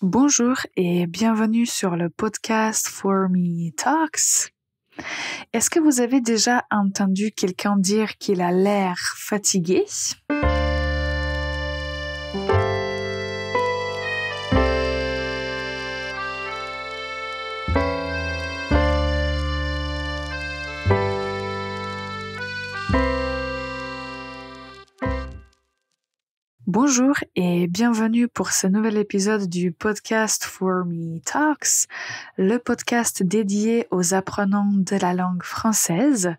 Bonjour et bienvenue sur le podcast For Me Talks. Est-ce que vous avez déjà entendu quelqu'un dire qu'il a l'air fatigué? Bonjour et bienvenue pour ce nouvel épisode du podcast For Me Talks, le podcast dédié aux apprenants de la langue française.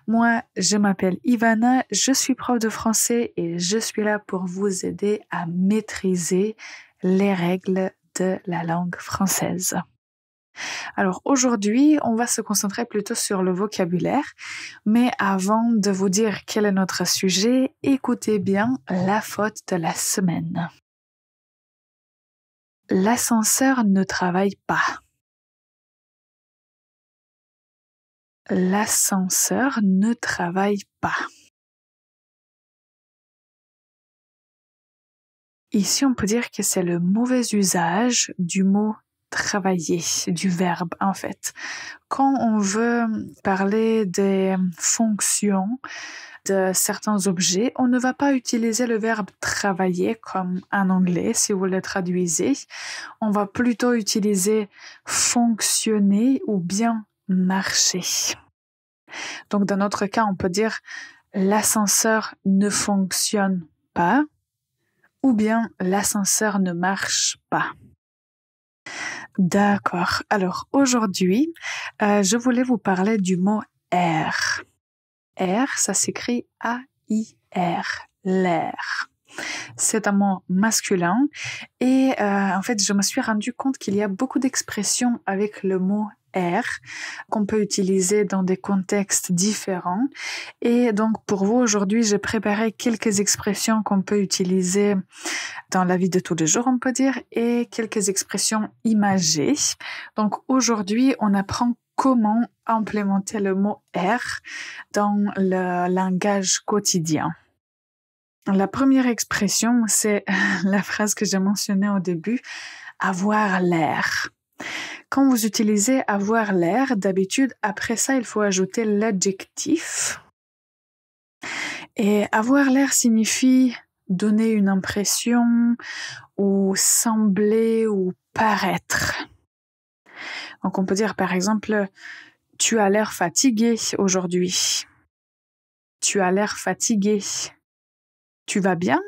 Moi, je m'appelle Ivana, je suis prof de français et je suis là pour vous aider à maîtriser les règles de la langue française. Alors aujourd'hui, on va se concentrer plutôt sur le vocabulaire, mais avant de vous dire quel est notre sujet, écoutez bien la faute de la semaine. L'ascenseur ne travaille pas. L'ascenseur ne travaille pas. Ici, on peut dire que c'est le mauvais usage du mot travailler, du verbe en fait. Quand on veut parler des fonctions de certains objets, on ne va pas utiliser le verbe travailler comme en anglais si vous le traduisez. On va plutôt utiliser fonctionner ou bien marcher. Donc dans notre cas, on peut dire l'ascenseur ne fonctionne pas ou bien l'ascenseur ne marche pas. D'accord. Alors aujourd'hui, je voulais vous parler du mot air. Air, ça s'écrit A-I-R, l'air. C'est un mot masculin et en fait, je me suis rendu compte qu'il y a beaucoup d'expressions avec le mot air qu'on peut utiliser dans des contextes différents. Et donc, pour vous, aujourd'hui, j'ai préparé quelques expressions qu'on peut utiliser dans la vie de tous les jours, on peut dire, et quelques expressions imagées. Donc, aujourd'hui, on apprend comment implémenter le mot air dans le langage quotidien. La première expression, c'est la phrase que j'ai mentionnée au début, avoir l'air. Quand vous utilisez avoir l'air, d'habitude, après ça, il faut ajouter l'adjectif. Et avoir l'air signifie donner une impression ou sembler ou paraître. Donc on peut dire par exemple, tu as l'air fatigué aujourd'hui. Tu as l'air fatigué. Tu vas bien?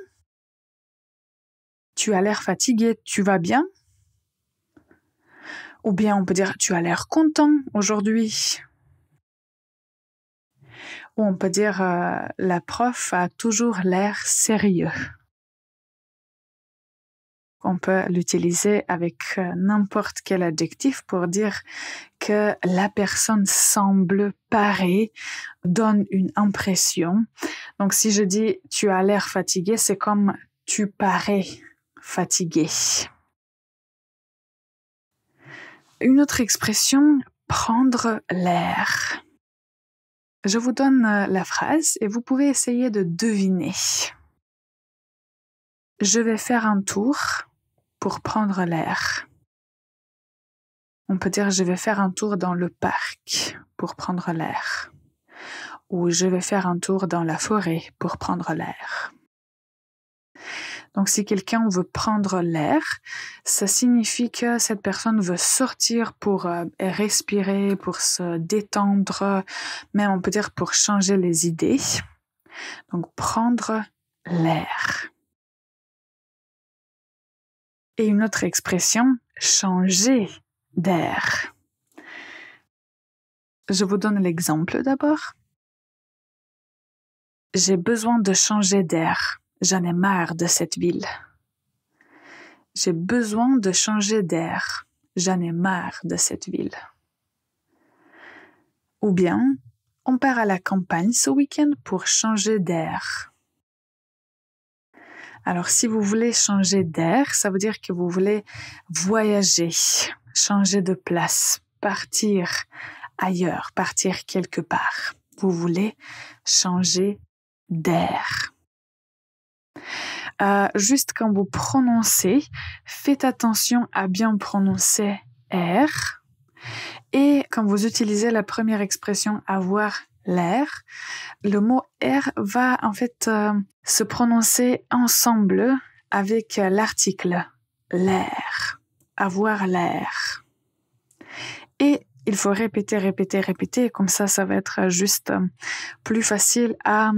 Tu as l'air fatigué, tu vas bien? Ou bien on peut dire tu as l'air content aujourd'hui. Ou on peut dire la prof a toujours l'air sérieux. On peut l'utiliser avec n'importe quel adjectif pour dire que la personne semble, paraît, donne une impression. Donc si je dis tu as l'air fatigué, c'est comme tu parais fatigué. Une autre expression, prendre l'air. Je vous donne la phrase et vous pouvez essayer de deviner. Je vais faire un tour pour prendre l'air. On peut dire je vais faire un tour dans le parc pour prendre l'air. Ou je vais faire un tour dans la forêt pour prendre l'air. Donc si quelqu'un veut prendre l'air, ça signifie que cette personne veut sortir pour respirer, pour se détendre, même on peut dire pour changer les idées. Donc prendre l'air. Et une autre expression, changer d'air. Je vous donne l'exemple d'abord. J'ai besoin de changer d'air. J'en ai marre de cette ville. J'ai besoin de changer d'air. J'en ai marre de cette ville. Ou bien, on part à la campagne ce week-end pour changer d'air. Alors, si vous voulez changer d'air, ça veut dire que vous voulez voyager, changer de place, partir ailleurs, partir quelque part. Vous voulez changer d'air. Juste quand vous prononcez, faites attention à bien prononcer R. Et quand vous utilisez la première expression avoir l'air, le mot R va en fait se prononcer ensemble avec l'article l'air, avoir l'air. Et il faut répéter, comme ça va être juste plus facile à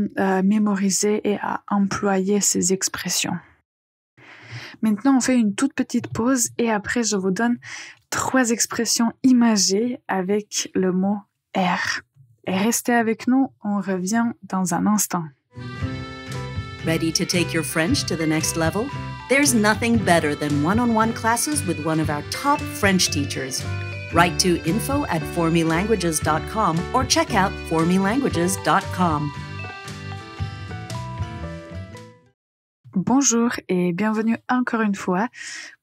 mémoriser et à employer ces expressions. Maintenant, on fait une toute petite pause et après, je vous donne 3 expressions imagées avec le mot R. Et restez avec nous, on revient dans un instant. Ready to take your French to the next level? There's nothing better than one-on-one classes with one of our top French teachers. Write to info@formelanguages.com or check out formelanguages.com. Bonjour et bienvenue encore une fois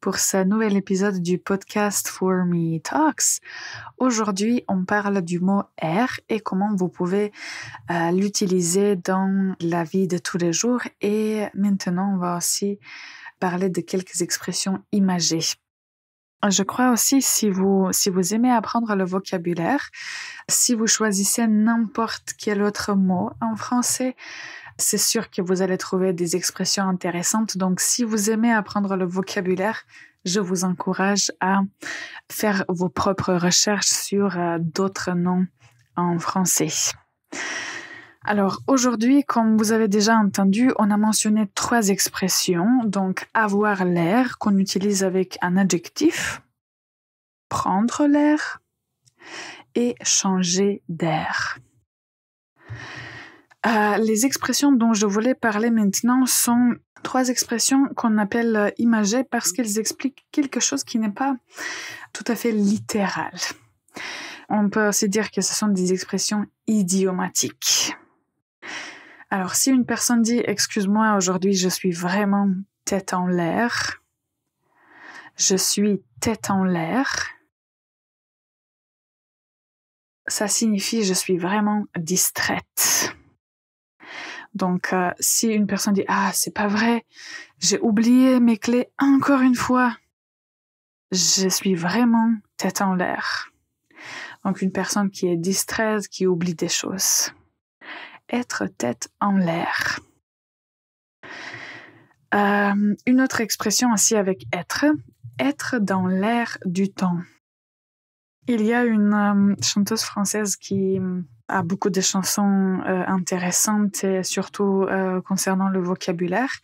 pour ce nouvel épisode du podcast For Me Talks. Aujourd'hui, on parle du mot R et comment vous pouvez l'utiliser dans la vie de tous les jours. Et maintenant, on va aussi parler de quelques expressions imagées. Je crois aussi, si vous aimez apprendre le vocabulaire, si vous choisissez n'importe quel autre mot en français, c'est sûr que vous allez trouver des expressions intéressantes. Donc, si vous aimez apprendre le vocabulaire, je vous encourage à faire vos propres recherches sur d'autres noms en français. Alors, aujourd'hui, comme vous avez déjà entendu, on a mentionné 3 expressions. Donc, avoir l'air, qu'on utilise avec un adjectif, prendre l'air et changer d'air. Les expressions dont je voulais parler maintenant sont 3 expressions qu'on appelle imagées parce qu'elles expliquent quelque chose qui n'est pas tout à fait littéral. On peut aussi dire que ce sont des expressions idiomatiques. Alors, si une personne dit « Excuse-moi, aujourd'hui je suis vraiment tête en l'air », je suis tête en l'air, ça signifie « je suis vraiment distraite ». Donc, si une personne dit « Ah, c'est pas vrai, j'ai oublié mes clés encore une fois », je suis vraiment tête en l'air. Donc, une personne qui est distraite, qui oublie des choses. Être tête en l'air. Une autre expression aussi avec être dans l'air du temps. Il y a une chanteuse française qui a beaucoup de chansons intéressantes et surtout concernant le vocabulaire.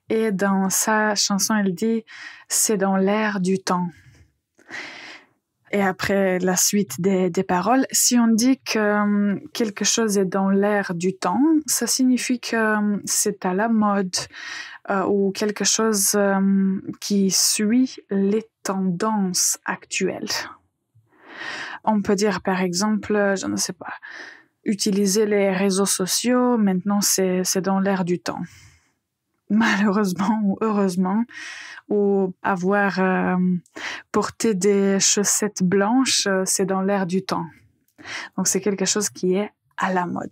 Et dans sa chanson, elle dit « c'est dans l'air du temps ». Et après la suite des paroles, si on dit que quelque chose est dans l'air du temps, ça signifie que c'est à la mode ou quelque chose qui suit les tendances actuelles. On peut dire par exemple, je ne sais pas, utiliser les réseaux sociaux, maintenant c'est dans l'air du temps. Malheureusement ou heureusement, ou avoir porté des chaussettes blanches, c'est dans l'air du temps. Donc c'est quelque chose qui est à la mode.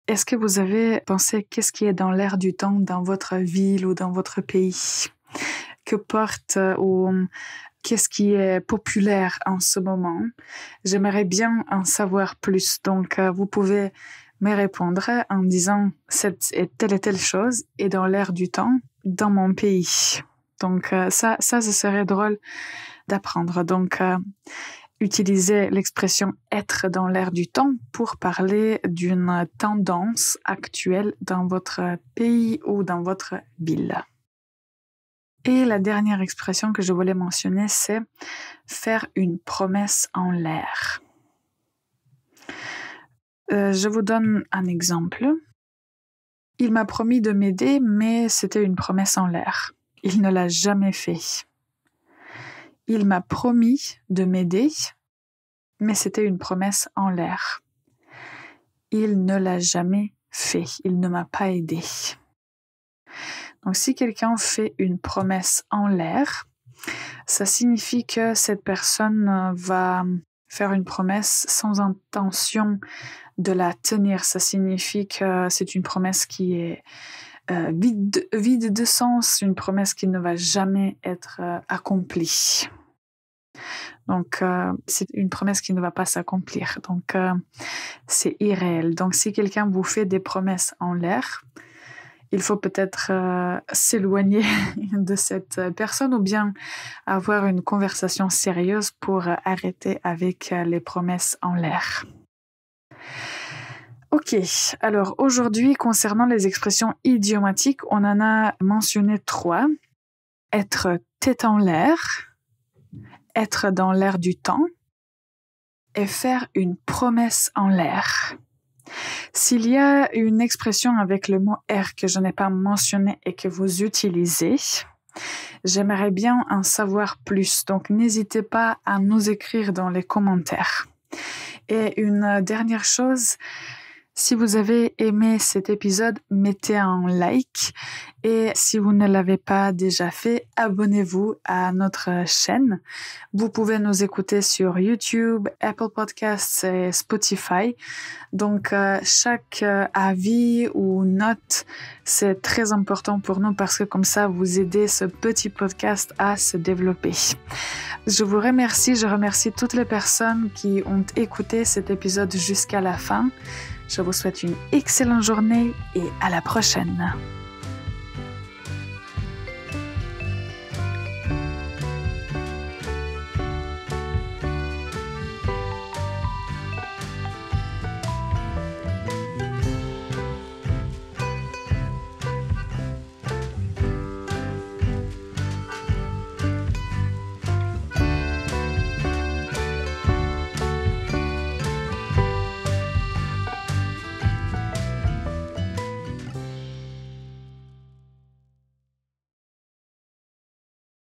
Est-ce que vous avez pensé qu'est-ce qui est dans l'air du temps dans votre ville ou dans votre pays? Que porte ou qu'est-ce qui est populaire en ce moment? J'aimerais bien en savoir plus. Donc, vous pouvez me répondre en disant telle et telle chose est dans l'air du temps dans mon pays. Donc, ça serait drôle d'apprendre. Donc, utilisez l'expression être dans l'air du temps pour parler d'une tendance actuelle dans votre pays ou dans votre ville. Et la dernière expression que je voulais mentionner, c'est faire une promesse en l'air. Je vous donne un exemple. Il m'a promis de m'aider, mais c'était une promesse en l'air. Il ne l'a jamais fait. Il m'a promis de m'aider, mais c'était une promesse en l'air. Il ne l'a jamais fait. Il ne m'a pas aidé. Donc, si quelqu'un fait une promesse en l'air, ça signifie que cette personne va faire une promesse sans intention de la tenir. Ça signifie que c'est une promesse qui est vide de sens, une promesse qui ne va jamais être accomplie. Donc, c'est une promesse qui ne va pas s'accomplir. Donc, c'est irréel. Donc, si quelqu'un vous fait des promesses en l'air, il faut peut-être s'éloigner de cette personne ou bien avoir une conversation sérieuse pour arrêter avec les promesses en l'air. Ok, alors aujourd'hui, concernant les expressions idiomatiques, on en a mentionné 3. Être tête en l'air, être dans l'air du temps et faire une promesse en l'air. S'il y a une expression avec le mot « air » que je n'ai pas mentionné et que vous utilisez, j'aimerais bien en savoir plus. Donc, n'hésitez pas à nous écrire dans les commentaires. Et une dernière chose, si vous avez aimé cet épisode, mettez un like. Et si vous ne l'avez pas déjà fait, abonnez-vous à notre chaîne. Vous pouvez nous écouter sur YouTube, Apple Podcasts et Spotify. Donc, chaque avis ou note, c'est très important pour nous parce que comme ça, vous aidez ce petit podcast à se développer. Je vous remercie. Je remercie toutes les personnes qui ont écouté cet épisode jusqu'à la fin. Je vous souhaite une excellente journée et à la prochaine.